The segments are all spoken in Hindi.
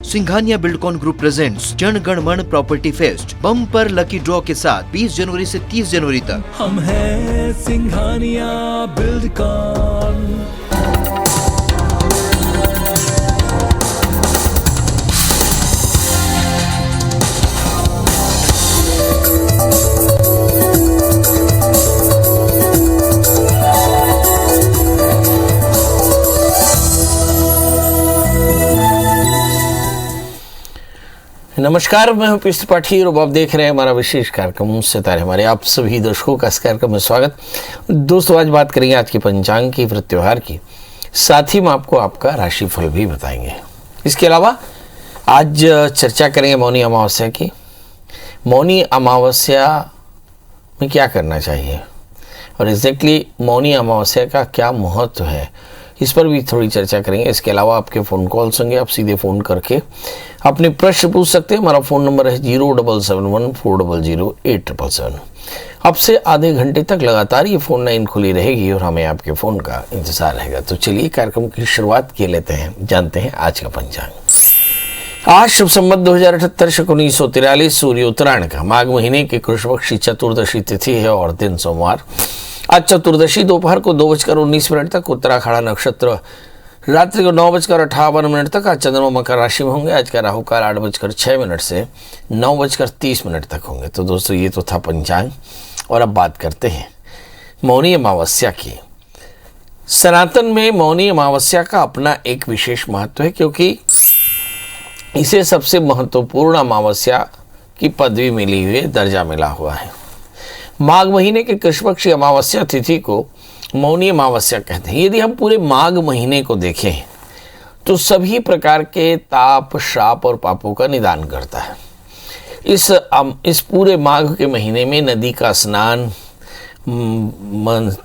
Singhania Buildcon group presents Jana Gana मन property fest bumper lucky draw के साथ 20 जनवरी से 30 जनवरी तक। हम हैं सिंघानिया बिल्डकॉन। नमस्कार, मैं हूं पीयूष त्रिपाठी और आप देख रहे हैं हमारा विशेष कार्यक्रम सितारे। हमारे आप सभी दर्शकों का इस कार्यक्रम में स्वागत। दोस्तों, आज बात करेंगे आज की पंचांग की, व्रत त्योहार की, साथ ही में आपको आपका राशिफल भी बताएंगे। इसके अलावा आज चर्चा करेंगे मौनी अमावस्या की। मौनी अमावस्या में क्या करना चाहिए और एग्जैक्टली मौनी अमावस्या का क्या महत्व है, इस पर भी थोड़ी चर्चा करेंगे। इसके अलावा आपके फ़ोन कॉल्स होंगे, आप सीधे फ़ोन करके अपने प्रश्न पूछ सकते हैं। हमारा फ़ोन नंबर है 07714008777। अब से आधे घंटे तक लगातार ये फ़ोन लाइन खुली रहेगी और हमें आपके फ़ोन का इंतज़ार रहेगा। तो चलिए कार्यक्रम की शुरुआत किए लेते हैं, जानते हैं आज का पंचांग। आज शुभ संवत 2078 शक 1943 सूर्य उत्तरायण का माघ महीने की कृष्ण पक्ष की चतुर्दशी तिथि है और दिन सोमवार। आज चतुर्दशी दोपहर को 2:19 तक, उत्तराखड़ा नक्षत्र रात्रि को 9:58 तक। आज चंद्रमा मकर राशि में होंगे। आज का राहु काल 8:06 से 9:30 तक होंगे। तो दोस्तों, ये तो था पंचांग और अब बात करते हैं मौनी अमावस्या की। सनातन में मौनी अमावस्या का अपना एक विशेष महत्व है, क्योंकि इसे सबसे महत्वपूर्ण अमावस्या की पदवी मिली हुई है, दर्जा मिला हुआ है। माघ महीने के कृष्ण पक्ष की अमावस्या तिथि को मौनी अमावस्या कहते हैं। यदि हम पूरे माघ महीने को देखें तो सभी प्रकार के ताप, श्राप और पापों का निदान करता है। इस पूरे माघ के महीने में नदी का स्नान,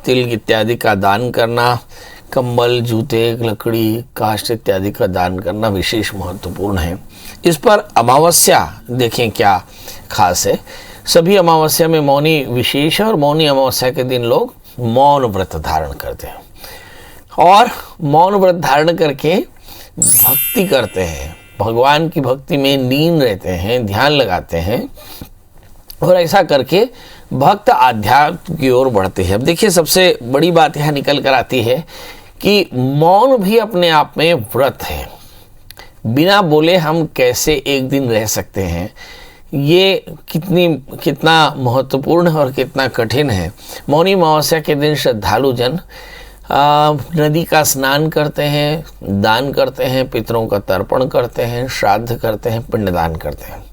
तिल इत्यादि का दान करना, कंबल, जूते, लकड़ी, काष्ठ इत्यादि का दान करना विशेष महत्वपूर्ण है। इस पर अमावस्या देखें क्या खास है। सभी अमावस्या में मौनी विशेष है और मौनी अमावस्या के दिन लोग मौन व्रत धारण करते हैं और मौन व्रत धारण करके भक्ति करते हैं, भगवान की भक्ति में लीन रहते हैं, ध्यान लगाते हैं और ऐसा करके भक्त आध्यात्म की ओर बढ़ते हैं। अब देखिए, सबसे बड़ी बात यहाँ निकल कर आती है कि मौन भी अपने आप में व्रत है। बिना बोले हम कैसे एक दिन रह सकते हैं, ये कितना महत्वपूर्ण है और कितना कठिन है। मौनी अमावस्या के दिन श्रद्धालु जन नदी का स्नान करते हैं, दान करते हैं, पितरों का तर्पण करते हैं, श्राद्ध करते हैं, पिंडदान करते हैं।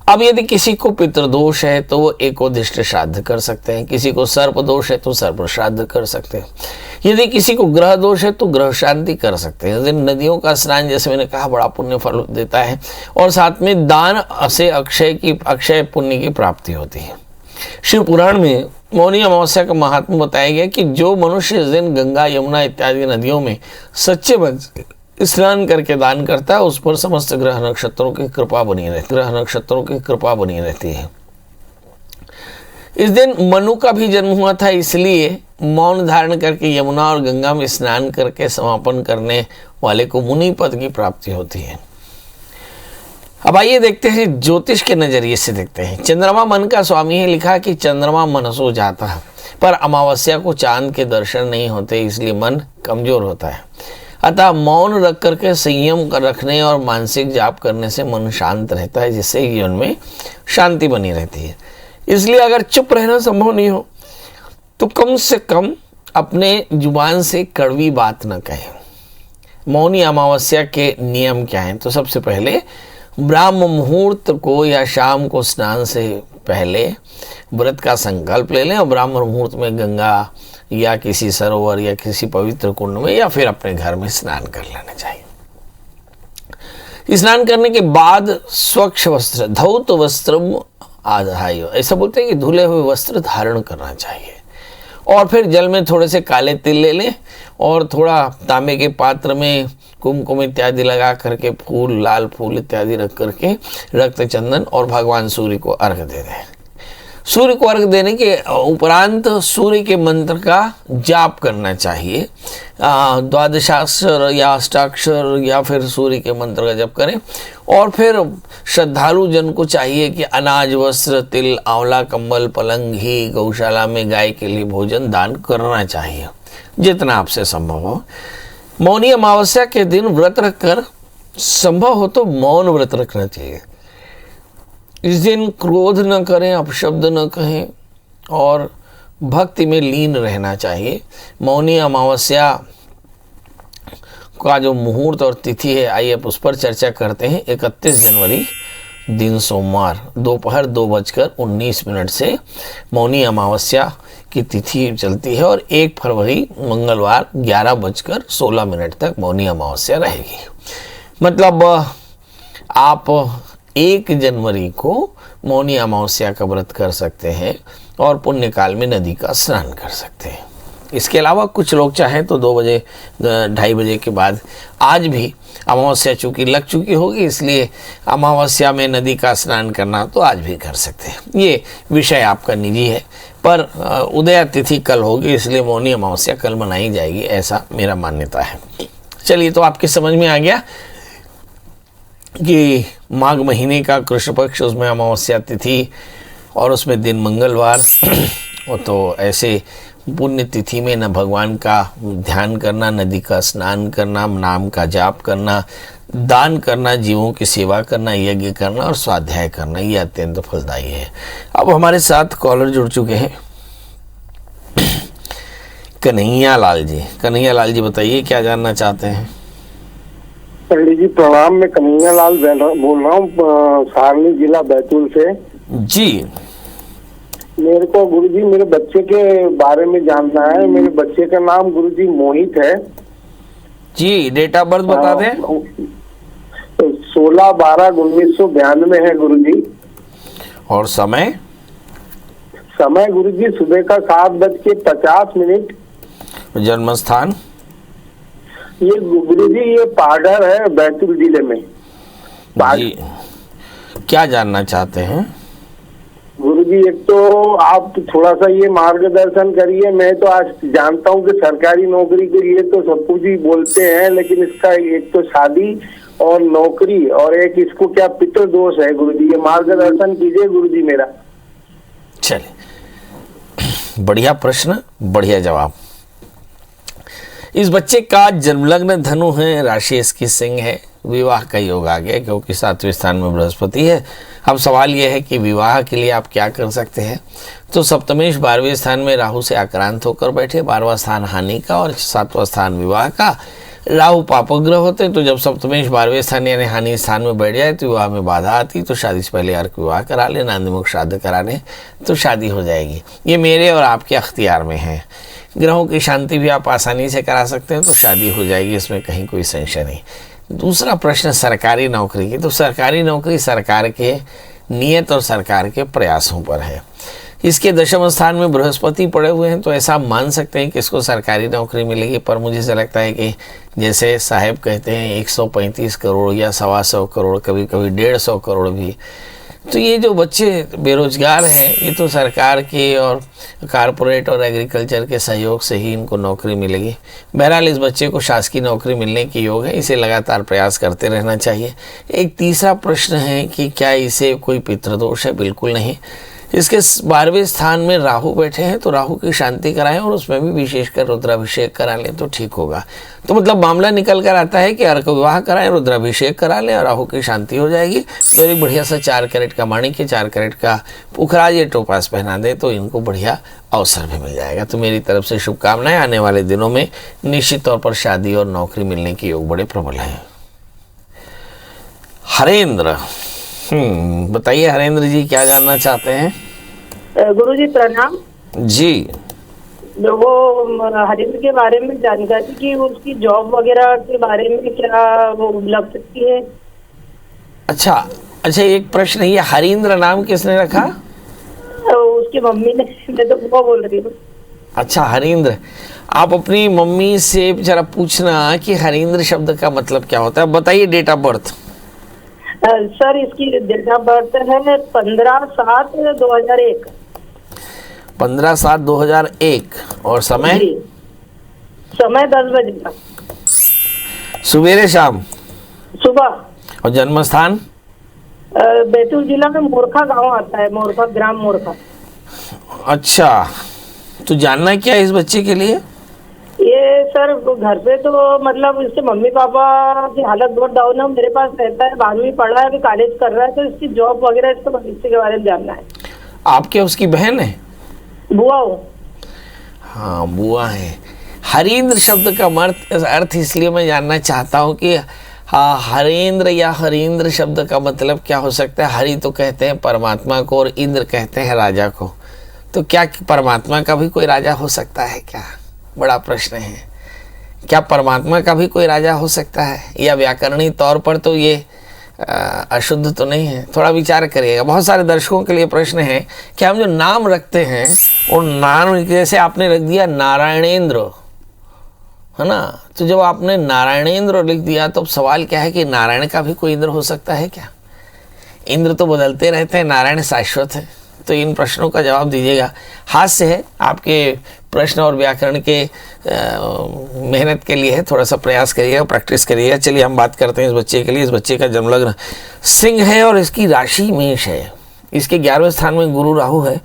अब यदि किसी को पितृदोष है तो वो एकोदिष्ट श्राद्ध कर सकते हैं, किसी को सर्प दोष है तो सर्प श्राद्ध कर सकते हैं, यदि किसी को ग्रह दोष है तो ग्रह शांति कर सकते हैं। यदि नदियों का स्नान, जैसे मैंने कहा, बड़ा पुण्य फल देता है और साथ में दान से अक्षय पुण्य की प्राप्ति होती है। शिव पुराण में मौनी अमावस्या का महात्मा बताया गया कि जो मनुष्य इस दिन गंगा, यमुना इत्यादि नदियों में सच्चे मन से स्नान करके दान करता है, उस पर समस्त ग्रह नक्षत्रों की कृपा बनी रहती है। इस दिन मनु का भी जन्म हुआ था, इसलिए मौन धारण करके यमुना और गंगा में स्नान करके समापन करने वाले को मुनि पद की प्राप्ति होती है। अब आइए देखते हैं, ज्योतिष के नजरिए से देखते हैं। चंद्रमा मन का स्वामी है। लिखा कि चंद्रमा मनसो जाता है, पर अमावस्या को चांद के दर्शन नहीं होते, इसलिए मन कमजोर होता है। अतः मौन रख करके संयम रखने और मानसिक जाप करने से मन शांत रहता है, जिससे जीवन में शांति बनी रहती है। इसलिए अगर चुप रहना संभव नहीं हो तो कम से कम अपने जुबान से कड़वी बात न कहें। मौनी अमावस्या के नियम क्या हैं? तो सबसे पहले ब्राह्म मुहूर्त को या शाम को स्नान से पहले व्रत का संकल्प ले लें और ब्राह्म मुहूर्त में गंगा या किसी सरोवर या किसी पवित्र कुंड में या फिर अपने घर में स्नान कर लेना चाहिए। स्नान करने के बाद स्वच्छ वस्त्र, धौत वस्त्रम आधाय, ऐसा बोलते हैं कि धुले हुए वस्त्र धारण करना चाहिए। और फिर जल में थोड़े से काले तिल ले लें और थोड़ा तांबे के पात्र में कुमकुम इत्यादि लगा करके फूल, लाल फूल इत्यादि रख करके रक्त चंदन और भगवान सूर्य को अर्घ दे दें। सूर्य को अर्घ देने के उपरांत सूर्य के मंत्र का जाप करना चाहिए। द्वादशाक्षर या अष्टाक्षर या फिर सूर्य के मंत्र का जप करें। और फिर श्रद्धालु जन को चाहिए कि अनाज, वस्त्र, तिल, आंवला, कंबल, पलंग, घी, गौशाला में गाय के लिए भोजन दान करना चाहिए जितना आपसे संभव हो। मौनी अमावस्या के दिन व्रत रखकर संभव हो तो मौन व्रत रखना चाहिए। इस दिन क्रोध न करें, अपशब्द न कहें और भक्ति में लीन रहना चाहिए। मौनी अमावस्या का जो मुहूर्त और तिथि है, आइए अब उस पर चर्चा करते हैं। 31 जनवरी दिन सोमवार दोपहर 2:19 से मौनी अमावस्या की तिथि चलती है और 1 फरवरी मंगलवार 11:16 तक मौनी अमावस्या रहेगी। मतलब आप 1 जनवरी को मौनी अमावस्या का व्रत कर सकते हैं और पुण्यकाल में नदी का स्नान कर सकते हैं। इसके अलावा कुछ लोग चाहें तो 2 बजे 2:30 बजे के बाद, आज भी अमावस्या चूँकि लग चुकी होगी इसलिए अमावस्या में नदी का स्नान करना तो आज भी कर सकते हैं। ये विषय आपका निजी है, पर उदया तिथि कल होगी इसलिए मौनी अमावस्या कल मनाई जाएगी, ऐसा मेरा मान्यता है। चलिए, तो आपके समझ में आ गया कि माघ महीने का कृष्ण पक्ष, उसमें अमावस्या तिथि और उसमें दिन मंगलवार। तो ऐसे पुण्य तिथि में न भगवान का ध्यान करना, नदी का स्नान करना, नाम का जाप करना, दान करना, जीवों की सेवा करना, यज्ञ करना और स्वाध्याय करना, ये अत्यंत फलदायी है। अब हमारे साथ कॉलर जुड़ चुके हैं, कन्हैया लाल जी। कन्हैया लाल जी, बताइए क्या जानना चाहते हैं। पंडित जी प्रणाम, मैं कन्हैया लाल बोल रहा हूँ, सारनी जिला बैतूल से जी। मेरे को गुरुजी मेरे बच्चे के बारे में जानना है। मेरे बच्चे का नाम गुरुजी मोहित है जी। डेट ऑफ बर्थ बता दें। 16/12/1992 है गुरुजी। और समय गुरुजी सुबह का 7:50। जन्म स्थान ये गुरुजी ये पाडर है, बैतूल जिले में। जी, क्या जानना चाहते हैं गुरुजी? एक तो आप थोड़ा सा ये मार्गदर्शन करिए। मैं तो आज जानता हूँ कि सरकारी नौकरी के लिए तो सब कुछ ही बोलते हैं, लेकिन इसका एक तो शादी और नौकरी और एक इसको क्या पितृ दोष है गुरुजी, ये मार्गदर्शन कीजिए गुरुजी मेरा। चलिए, बढ़िया प्रश्न, बढ़िया जवाब। इस बच्चे का जन्मलग्न धनु है, राशि इसकी सिंह है, विवाह का योग आ गया क्योंकि 7वें स्थान में बृहस्पति है। अब सवाल यह है कि विवाह के लिए आप क्या कर सकते हैं। तो सप्तमेश 12वें स्थान में राहु से आक्रांत होकर बैठे, 12वां स्थान हानि का और 7वां स्थान विवाह का। राहु पापग्रह होते हैं, तो जब सप्तमेश 12वें स्थान यानी हानि स्थान में बैठ जाए तो विवाह में बाधा आती, तो शादी से पहले अर्क विवाह करा ले, नांदमुख श्राद्ध करा ले तो शादी हो जाएगी। ये मेरे और आपके अख्तियार में है। ग्रहों की शांति भी आप आसानी से करा सकते हैं तो शादी हो जाएगी, इसमें कहीं कोई संशय नहीं। दूसरा प्रश्न सरकारी नौकरी की, तो सरकारी नौकरी सरकार के नियत और सरकार के प्रयासों पर है। इसके 10वें स्थान में बृहस्पति पड़े हुए हैं, तो ऐसा मान सकते हैं कि इसको सरकारी नौकरी मिलेगी। पर मुझे ऐसा लगता है कि जैसे साहब कहते हैं 135 करोड़ या 125 करोड़, कभी कभी 150 करोड़ भी। तो ये जो बच्चे बेरोजगार हैं, ये तो सरकार के और कारपोरेट और एग्रीकल्चर के सहयोग से ही इनको नौकरी मिलेगी। बहरहाल इस बच्चे को शासकीय नौकरी मिलने की योग है, इसे लगातार प्रयास करते रहना चाहिए। एक तीसरा प्रश्न है कि क्या इसे कोई पितृदोष है? बिल्कुल नहीं। इसके 12वें स्थान में राहु बैठे हैं, तो राहु की शांति कराएं और उसमें भी विशेषकर रुद्राभिषेक करा लें तो ठीक होगा। तो मतलब मामला निकल कर आता है कि अर्क विवाह कराएं, रुद्राभिषेक करा लें और राहु की शांति हो जाएगी। तो एक बढ़िया सा 4 कैरेट का माणिक्य, 4 कैरेट का पुखराज या टोपास पहना दें तो इनको बढ़िया अवसर भी मिल जाएगा। तो मेरी तरफ से शुभकामनाएं। आने वाले दिनों में निश्चित तौर पर शादी और नौकरी मिलने के योग बड़े प्रबल हैं। हरेंद्र, बताइए हरेंद्र जी क्या जानना चाहते हैं। गुरुजी प्रणाम जी। वो हरेंद्र के बारे में जानकारी कि उसकी जॉब वगैरह के बारे में क्या वो लग सकती है? अच्छा, एक प्रश्न, ये हरेंद्र नाम किसने रखा? उसकी मम्मी ने, मैं तो वो बोल रही हूँ। अच्छा, हरेंद्र, आप अपनी मम्मी से जरा पूछना कि हरेंद्र शब्द का मतलब क्या होता है। बताइए डेट ऑफ बर्थ। सर इसकी डेट ऑफ बर्थ है 15/7/2001। 15/7/2001 और समय जी, समय 10 बजे का सुबेरे शाम। सुबह। और जन्म स्थान बैतूल जिला में मोरखा गांव आता है, मोरखा, ग्राम मोरखा। अच्छा, तो जानना क्या है इस बच्चे के लिए? ये सर घर पे तो मतलब इसके मम्मी पापा की हालत बहुत डाउन है, मेरे पास रहता है, 12वीं पढ़ रहा है, अभी कॉलेज कर रहा है, तो इसकी जॉब वगैरह इसके भविष्य के बारे में जानना है। आप क्या उसकी बहन है? बुआ हूँ। हाँ, बुआ है। हरींद्र शब्द का अर्थ इसलिए मैं जानना चाहता हूँ कि हाँ, हरेंद्र या हरींद्र शब्द का मतलब क्या हो सकता है? हरि तो कहते हैं परमात्मा को और इंद्र कहते हैं राजा को, तो क्या परमात्मा का भी कोई राजा हो सकता है क्या? बड़ा प्रश्न है। क्या परमात्मा का भी कोई राजा हो सकता है? या व्याकरणीय तौर पर तो ये अशुद्ध तो नहीं है? थोड़ा विचार करिएगा। बहुत सारे दर्शकों के लिए प्रश्न है कि हम जो नाम रखते हैं और नाम, जैसे आपने रख दिया नारायणेंद्र, है ना, तो जब आपने नारायणेंद्र लिख दिया तो अब सवाल क्या है कि नारायण का भी कोई इंद्र हो सकता है क्या? इंद्र तो बदलते रहते हैं, नारायण शाश्वत है। तो इन प्रश्नों का जवाब दीजिएगा। हास्य है आपके प्रश्न और व्याकरण के मेहनत के लिए है, थोड़ा सा प्रयास करिएगा, प्रैक्टिस करिएगा। चलिए हम बात करते हैं इस बच्चे के लिए। इस बच्चे का जन्म लग्न सिंह है और इसकी राशि मेष है। इसके 11वें स्थान में गुरु राहु है।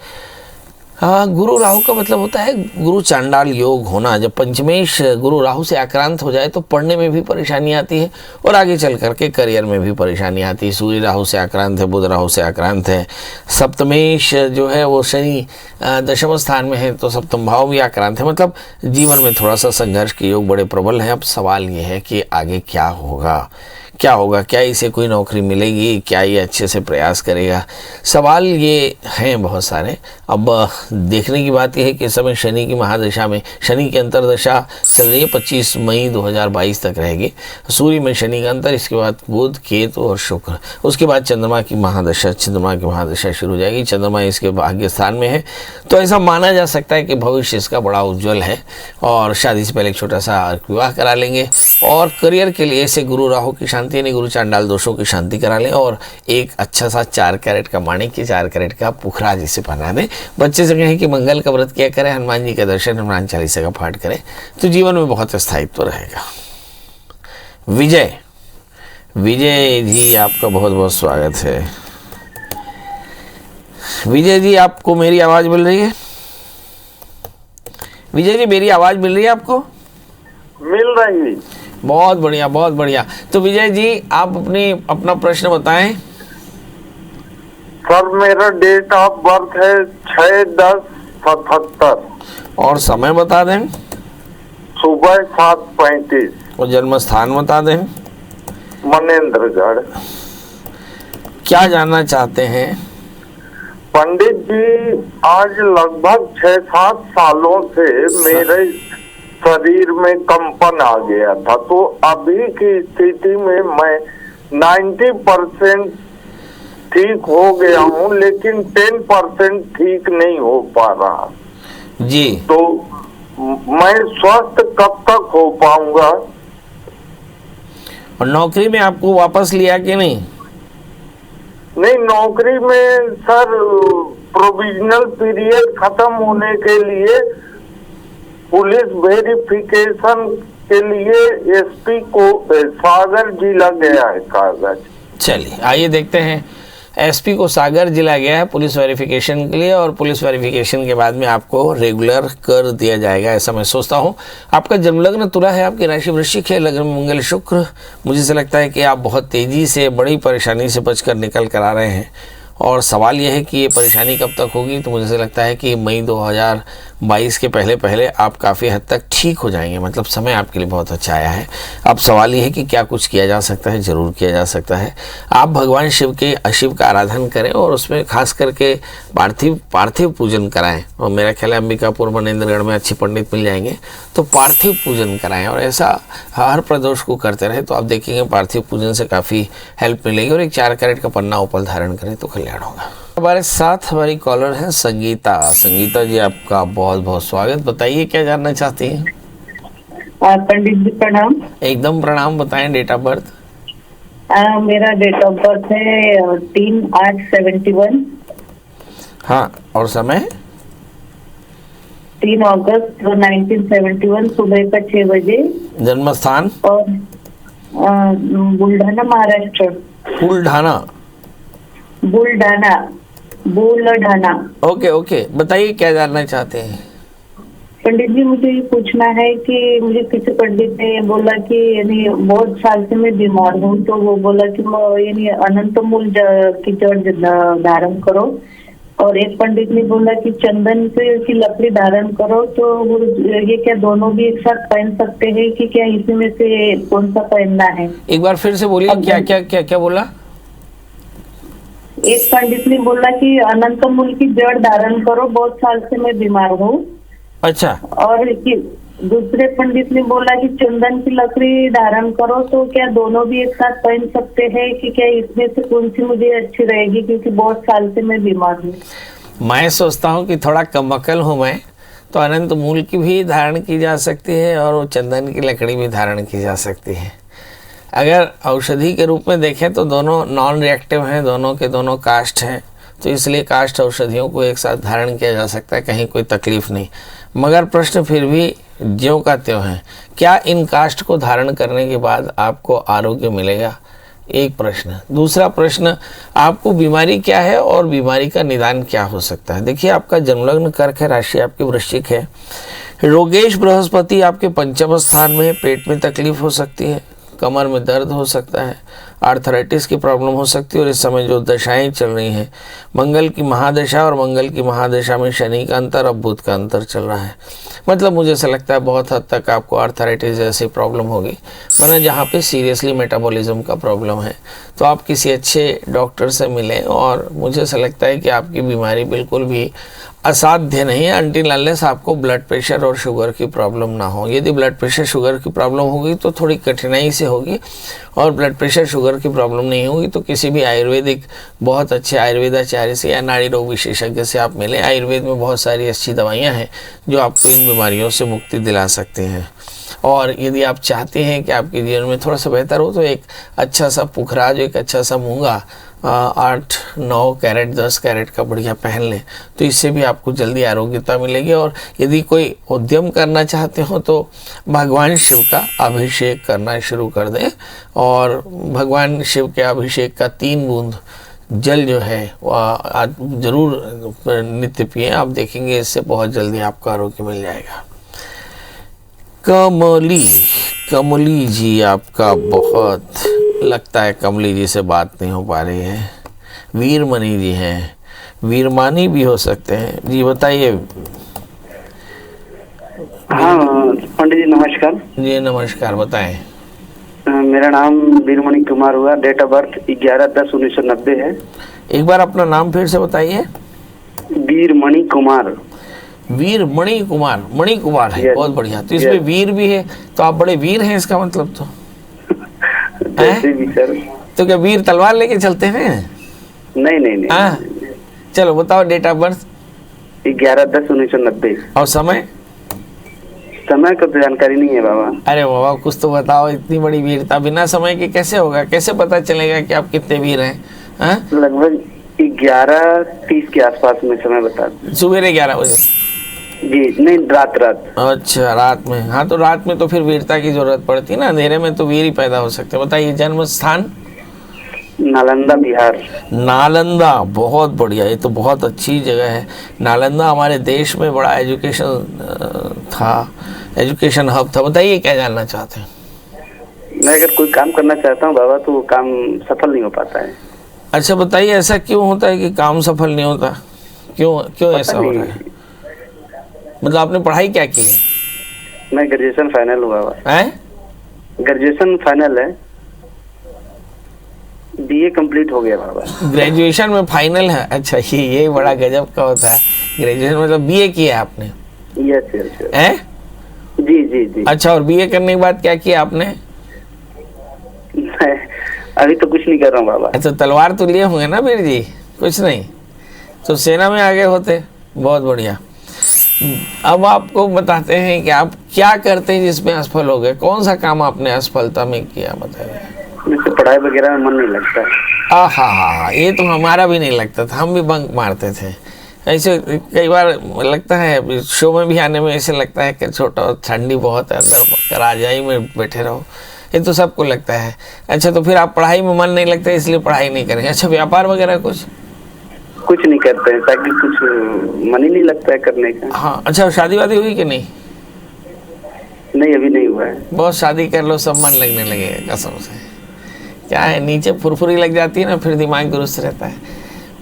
हाँ, गुरु राहु का मतलब होता है गुरु चांडाल योग होना। जब पंचमेश गुरु राहु से आक्रांत हो जाए तो पढ़ने में भी परेशानी आती है और आगे चल करके करियर में भी परेशानी आती है। सूर्य राहु से आक्रांत है, बुध राहु से आक्रांत है। सप्तमेश जो है वो शनि दशम स्थान में है, तो सप्तम भाव भी आक्रांत है। मतलब जीवन में थोड़ा सा संघर्ष के योग बड़े प्रबल हैं। अब सवाल ये है कि आगे क्या होगा, क्या होगा? क्या इसे कोई नौकरी मिलेगी? क्या ये अच्छे से प्रयास करेगा? सवाल ये हैं बहुत सारे। अब देखने की बात यह है कि इस समय शनि की महादशा में, शनि की अंतरदशा चल रही है, 25 मई 2022 तक रहेगी। सूर्य में शनि का अंतर, इसके बाद बुध, केतु और शुक्र, उसके बाद चंद्रमा की महादशा शुरू हो जाएगी। चंद्रमा इसके भाग्य स्थान में है, तो ऐसा माना जा सकता है कि भविष्य इसका बड़ा उज्जवल है और शादी से पहले एक छोटा सा विवाह करा लेंगे। और करियर के लिए इसे गुरु राहु की शांति यानी गुरु चांडाल दोषों की शांति करा लें और एक अच्छा सा 4 कैरेट का माणिक्य, 4 कैरेट का पुखरा जिसे पहना दें। बच्चे से कहें कि मंगल का व्रत किया करें, हनुमान जी का दर्शन, हनुमान चालीसा का पाठ करें, तो जीवन में बहुत स्थायित्व रहेगा। विजय जी आपका बहुत बहुत स्वागत है। विजय जी, आपको मेरी आवाज मिल रही है? विजय जी, मेरी आवाज मिल रही है आपको? मिल रही। बहुत बढ़िया, बहुत बढ़िया। तो विजय जी, आप अपना प्रश्न बताएं। सर, मेरा डेट ऑफ बर्थ है 6/10/77 और समय बता दें। सुबह 7:35। और जन्म स्थान बता दें। मनेंद्रगढ़। क्या जानना चाहते हैं? पंडित जी, आज लगभग 6-7 सालों से मेरे शरीर में कंपन आ गया था, तो अभी की स्थिति में मैं 90% ठीक हो गया हूँ, लेकिन 10% ठीक नहीं हो पा रहा जी। तो मैं स्वस्थ कब तक हो पाऊंगा? और नौकरी में आपको वापस लिया कि नहीं? नहीं, नौकरी में सर प्रोविजनल पीरियड खत्म होने के लिए पुलिस वेरिफिकेशन के लिए एसपी को सागर जिला गया है कागज। चलिए आइए देखते हैं। एसपी को सागर जिला गया है पुलिस वेरिफिकेशन के लिए, और पुलिस वेरिफिकेशन के बाद में आपको रेगुलर कर दिया जाएगा, ऐसा मैं सोचता हूँ। आपका जन्मलग्न तुला है, आपकी राशि वृश्चिक है, लग्न में मंगल शुक्र। मुझे से लगता है कि आप बहुत तेज़ी से बड़ी परेशानी से बचकर निकल कर आ रहे हैं, और सवाल यह है कि ये परेशानी कब तक होगी। तो मुझे से लगता है कि मई 2022 के पहले आप काफ़ी हद तक ठीक हो जाएंगे, मतलब समय आपके लिए बहुत अच्छा आया है। अब सवाल ये है कि क्या कुछ किया जा सकता है? ज़रूर किया जा सकता है। आप भगवान शिव का आराधन करें और उसमें खास करके पार्थिव पूजन कराएं, और मेरा ख्याल है अंबिकापुर मनेंद्रगढ़ में अच्छे पंडित मिल जाएंगे, तो पार्थिव पूजन कराएं और ऐसा हर प्रदोष को करते रहे, तो आप देखेंगे पार्थिव पूजन से काफ़ी हेल्प मिलेगी। और एक 4 कैरेट का पन्ना उपल धारण करें तो कल्याण होगा। हमारे साथ हमारी कॉलर है संगीता जी, आपका बहुत बहुत स्वागत। बताइए क्या जानना चाहती हैं? पंडित जी प्रणाम। एकदम प्रणाम। बताएं डेट ऑफ बर्थ। मेरा डेट ऑफ बर्थ है 3/8/71। हाँ, और समय 3 अगस्त 1971 सुबह का 6 बजे। जन्म स्थान? और बुलढाना, महाराष्ट्र। बुलढाना। ओके ओके, बताइए क्या जानना चाहते हैं? पंडित जी, मुझे ये पूछना है कि मुझे किसी पंडित ने बोला कि यानी बहुत साल से मैं बीमार हूँ, तो वो बोला कि यानी अनंत मूल की जड़ धारण करो, और एक पंडित ने बोला कि चंदन की लकड़ी धारण करो। तो वो ये क्या दोनों भी एक साथ पहन सकते हैं कि क्या इसी में से कौन सा पहनना है? एक बार फिर से बोलिए, क्या क्या क्या क्या बोला? एक पंडित ने बोला कि अनंत मूल की जड़ धारण करो, बहुत साल से मैं बीमार हूँ। अच्छा। और दूसरे पंडित ने बोला कि चंदन की लकड़ी धारण करो। तो क्या दोनों भी एक साथ पहन सकते हैं कि क्या इसमें से कौन सी मुझे अच्छी रहेगी, क्योंकि बहुत साल से मैं बीमार हूँ? मैं सोचता हूँ कि थोड़ा कमअकल हूँ मैं, तो अनंत मूल की भी धारण की जा सकती है और वो चंदन की लकड़ी भी धारण की जा सकती है। अगर औषधि के रूप में देखें तो दोनों नॉन रिएक्टिव हैं, दोनों के दोनों काष्ठ हैं, तो इसलिए काष्ठ औषधियों को एक साथ धारण किया जा सकता है, कहीं कोई तकलीफ नहीं। मगर प्रश्न फिर भी ज्यों का त्यों है, क्या इन काष्ठ को धारण करने के बाद आपको आरोग्य मिलेगा? एक प्रश्न। दूसरा प्रश्न, आपको बीमारी क्या है और बीमारी का निदान क्या हो सकता है? देखिए, आपका जन्मलग्न कर्क है, राशि आपकी वृश्चिक है, रोगेश बृहस्पति आपके पंचम स्थान में है, पेट में तकलीफ हो सकती है, कमर में दर्द हो सकता है, आर्थराइटिस की प्रॉब्लम हो सकती है। और इस समय जो दशाएं चल रही हैं, मंगल की महादशा और मंगल की महादशा में शनि का अंतर और बुध का अंतर चल रहा है। मतलब मुझे ऐसा लगता है बहुत हद तक आपको आर्थराइटिस जैसी प्रॉब्लम होगी, माना जहाँ पे सीरियसली मेटाबॉलिज्म का प्रॉब्लम है। तो आप किसी अच्छे डॉक्टर से मिलें, और मुझे ऐसा लगता है कि आपकी बीमारी बिल्कुल भी असाध्य नहीं है, अनटिल अनलेस आपको ब्लड प्रेशर और शुगर की प्रॉब्लम ना हो। यदि ब्लड प्रेशर शुगर की प्रॉब्लम होगी तो थोड़ी कठिनाई से होगी, और ब्लड प्रेशर शुगर की प्रॉब्लम नहीं होगी तो किसी भी आयुर्वेदिक बहुत अच्छे आयुर्वेदाचार्य से या नाड़ी रोग विशेषज्ञ से आप मिलें। आयुर्वेद में बहुत सारी अच्छी दवाइयाँ हैं जो आपको इन बीमारियों से मुक्ति दिला सकती हैं। और यदि आप चाहते हैं कि आपके जीवन में थोड़ा सा बेहतर हो, तो एक अच्छा सा पुखराज, एक अच्छा सा मूंगा 8-9 कैरेट 10 कैरेट का बढ़िया पहन लें, तो इससे भी आपको जल्दी आरोग्यता मिलेगी। और यदि कोई उद्यम करना चाहते हो तो भगवान शिव का अभिषेक करना शुरू कर दें, और भगवान शिव के अभिषेक का 3 बूंद जल जो है वह ज़रूर नित्य पिएं। आप देखेंगे इससे बहुत जल्दी आपको आरोग्य मिल जाएगा। कमली जी, आपका बहुत लगता है कमली जी से बात नहीं हो पा रही है। वीरमणि जी हैं, वीरमानी भी हो सकते हैं जी, बताइए। हाँ पंडित जी नमस्कार। जी नमस्कार, बताएं। मेरा नाम वीरमणि कुमार हुआ, डेट ऑफ बर्थ 11/10/1990 है। एक बार अपना नाम फिर से बताइए। वीरमणि कुमार। वीरमणि कुमार, मणि कुमार है, बहुत बढ़िया। तो इसमें वीर भी है, तो आप बड़े वीर हैं इसका मतलब तो। भी सर। तो क्या वीर तलवार लेके चलते हैं? नहीं। चलो बताओ, डेट ऑफ बर्थ? 11/10/1990। और समय का तो जानकारी नहीं है बाबा। अरे बाबा, कुछ तो बताओ, इतनी बड़ी वीरता बिना समय के कैसे होगा? कैसे पता चलेगा कि आप कितने वीर हैं? लगभग 11:30 के आसपास में समय बता। सुबह 11 बजे? जी नहीं, रात। अच्छा, रात में। हाँ, तो रात में तो फिर वीरता की जरूरत पड़ती है ना, अंधेरे में तो वीर ही पैदा हो सकते हैं। बताइए जन्म स्थान? नालंदा, बिहार। नालंदा, बहुत बढ़िया, ये तो बहुत अच्छी जगह है। नालंदा हमारे देश में बड़ा एजुकेशन हब था। बताइए क्या जानना चाहते हैं? मैं अगर कोई काम करना चाहता हूँ बाबा, तो वो काम सफल नहीं हो पाता है। अच्छा, बताइए ऐसा क्यों होता है कि काम सफल नहीं होता? क्यों ऐसा हो रहा है? मतलब आपने पढ़ाई क्या की है? मैं ग्रेजुएशन फाइनल हुआ है। ग्रेजुएशन फाइनल है, बीए कंप्लीट हो गया बाबा। ग्रेजुएशन में फाइनल है? अच्छा, ये बड़ा गजब का होता है। ग्रेजुएशन मतलब बीए किया है आपने? यस। जी। अच्छा, और बीए करने के बाद क्या किया आपने? अभी तो कुछ नहीं कर रहा हूँ बाबा। अच्छा, तलवार तो लिए होंगे ना वीर जी? कुछ नहीं तो सेना में आगे होते। बहुत बढ़िया। अब आपको बताते हैं कि आप क्या करते हैं जिसमें असफल हो गए। कौन सा काम आपने असफलता में किया, बताइए। जैसे पढ़ाई वगैरह में मन नहीं लगता। हाँ, ये तो हमारा भी नहीं लगता था, हम भी बंक मारते थे। ऐसे कई बार लगता है शो में भी आने में ऐसे लगता है कि छोटा ठंडी बहुत है अंदर, राजाई में बैठे रहो, ये तो सबको लगता है। अच्छा, तो फिर आप पढ़ाई में मन नहीं लगता इसलिए पढ़ाई नहीं करेंगे। अच्छा, व्यापार वगैरह कुछ नहीं करते हैं, ताकि कुछ मन ही नहीं लगता है करने का। हाँ, अच्छा, शादी वादी हुई कि नहीं? नहीं, अभी नहीं हुआ है। बहुत शादी कर लो, सब मन लगने लगेगा कसम से। क्या है, नीचे फुरफुरी लग जाती है ना, फिर दिमाग दुरुस्त रहता है।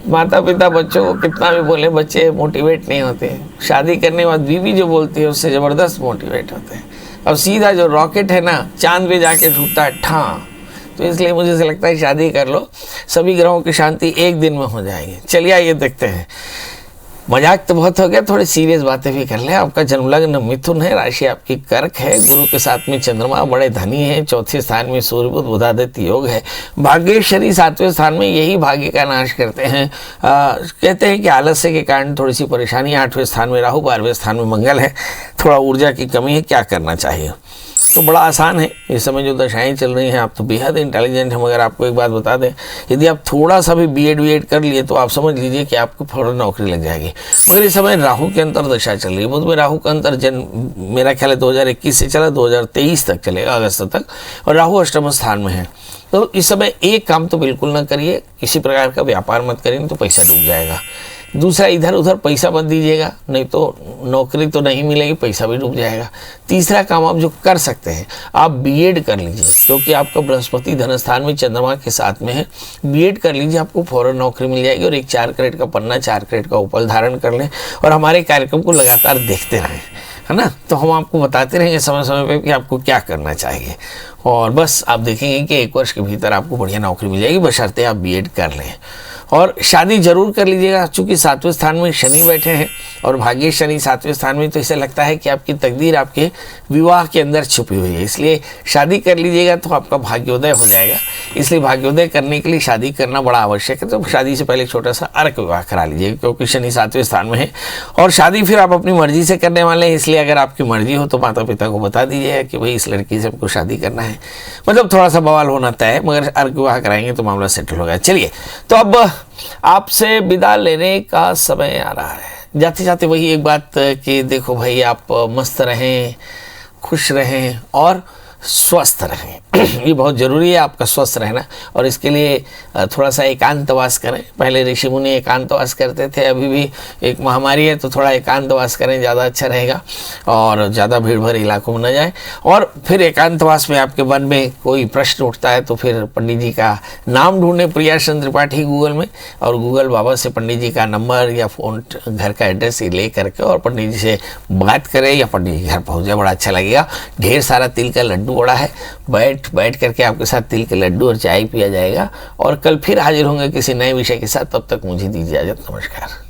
माता पिता बच्चों को कितना भी बोले, बच्चे मोटिवेट नहीं होते। शादी करने के बाद बीवी जो बोलती है उससे ज़बरदस्त मोटिवेट होते हैं। अब सीधा जो रॉकेट है ना, चांद पे जाके छूटता है ठां। तो इसलिए मुझे ऐसा लगता है शादी कर लो, सभी ग्रहों की शांति एक दिन में हो जाएगी। चलिए आइए देखते हैं। मजाक तो बहुत हो गया, थोड़ी सीरियस बातें भी कर ले। आपका जन्म लग्न मिथुन है, राशि आपकी कर्क है, गुरु के साथ में चंद्रमा बड़े धनी है, चौथे स्थान में सूर्य बुध बुधादित्य योग है, भाग्येश्वरी 7वें स्थान में, यही भाग्य का नाश करते हैं। कहते हैं कि आलस्य के कारण थोड़ी सी परेशानी। 8वें स्थान में राहु, 12वें स्थान में मंगल है, थोड़ा ऊर्जा की कमी है। क्या करना चाहिए? तो बड़ा आसान है। इस समय जो दशाएं चल रही हैं, आप तो बेहद इंटेलिजेंट हैं, मगर आपको एक बात बता दें, यदि आप थोड़ा सा भी बीएड कर लिए तो आप समझ लीजिए कि आपको फौरन नौकरी लग जाएगी। मगर इस समय राहु के अंतर दशा चल रही है। बुध में राहु का अंतर मेरा ख्याल है 2021 से चला, 2023 तक चलेगा, अगस्त तक, और राहु अष्टम स्थान में है। तो इस समय एक काम तो बिल्कुल ना करिए, किसी प्रकार का व्यापार मत करिए, नहीं तो पैसा डूब जाएगा। दूसरा, इधर उधर पैसा मत दीजिएगा, नहीं तो नौकरी तो नहीं मिलेगी, पैसा भी डूब जाएगा। तीसरा काम आप जो कर सकते हैं, आप बीएड कर लीजिए, क्योंकि आपका बृहस्पति धन स्थान में चंद्रमा के साथ में है। बीएड कर लीजिए, आपको फौरन नौकरी मिल जाएगी। और एक 4 कैरेट का पन्ना, 4 कैरेट का उपल धारण कर लें और हमारे कार्यक्रम को लगातार देखते रहें, है ना। तो हम आपको बताते रहेंगे समय समय पे कि आपको क्या करना चाहिए, और बस आप देखेंगे कि 1 वर्ष के भीतर आपको बढ़िया नौकरी मिल जाएगी, बशर्ते आप बीएड कर लें। और शादी जरूर कर लीजिएगा, चूँकि 7वें स्थान में शनि बैठे हैं और भाग्य शनि 7वें स्थान में, तो इसे लगता है कि आपकी तकदीर आपके विवाह के अंदर छुपी हुई है, इसलिए शादी कर लीजिएगा तो आपका भाग्योदय हो जाएगा। इसलिए भाग्योदय करने के लिए शादी करना बड़ा आवश्यक है। तो शादी से पहले एक छोटा सा अर्क विवाह करा लीजिएगा, क्योंकि शनि 7वें स्थान में है। और शादी फिर आप अपनी मर्जी से करने वाले हैं, इसलिए अगर आपकी मर्जी हो तो माता पिता को बता दीजिएगा कि भाई इस लड़की से हमको शादी करना है। मतलब थोड़ा सा बवाल होना तय है, मगर अर्क विवाह कराएंगे तो मामला सेटल होगा। चलिए, तो अब आपसे विदा लेने का समय आ रहा है। जाते जाते वही एक बात कि देखो भाई, आप मस्त रहें, खुश रहें और स्वस्थ रहें। ये बहुत ज़रूरी है आपका स्वस्थ रहना, और इसके लिए थोड़ा सा एकांतवास करें। पहले ऋषि मुनि एकांतवास करते थे, अभी भी एक महामारी है तो थोड़ा एकांतवास करें, ज़्यादा अच्छा रहेगा, और ज़्यादा भीड़ भरे इलाकों में न जाएं। और फिर एकांतवास में आपके मन में कोई प्रश्न उठता है तो फिर पंडित जी का नाम ढूंढें, प्रियाचंद त्रिपाठी गूगल में, और गूगल बाबा से पंडित जी का नंबर या फ़ोन, घर का एड्रेस ले करके और पंडित जी से बात करें, या पंडित जी घर पहुँच जाए, बड़ा अच्छा लगेगा। ढेर सारा तिल का लड्डू बड़ा है, बैठ करके आपके साथ तिल के लड्डू और चाय पिया जाएगा। और कल फिर हाजिर होंगे किसी नए विषय के साथ, तब तक मुझे दीजिए इजाजत। नमस्कार।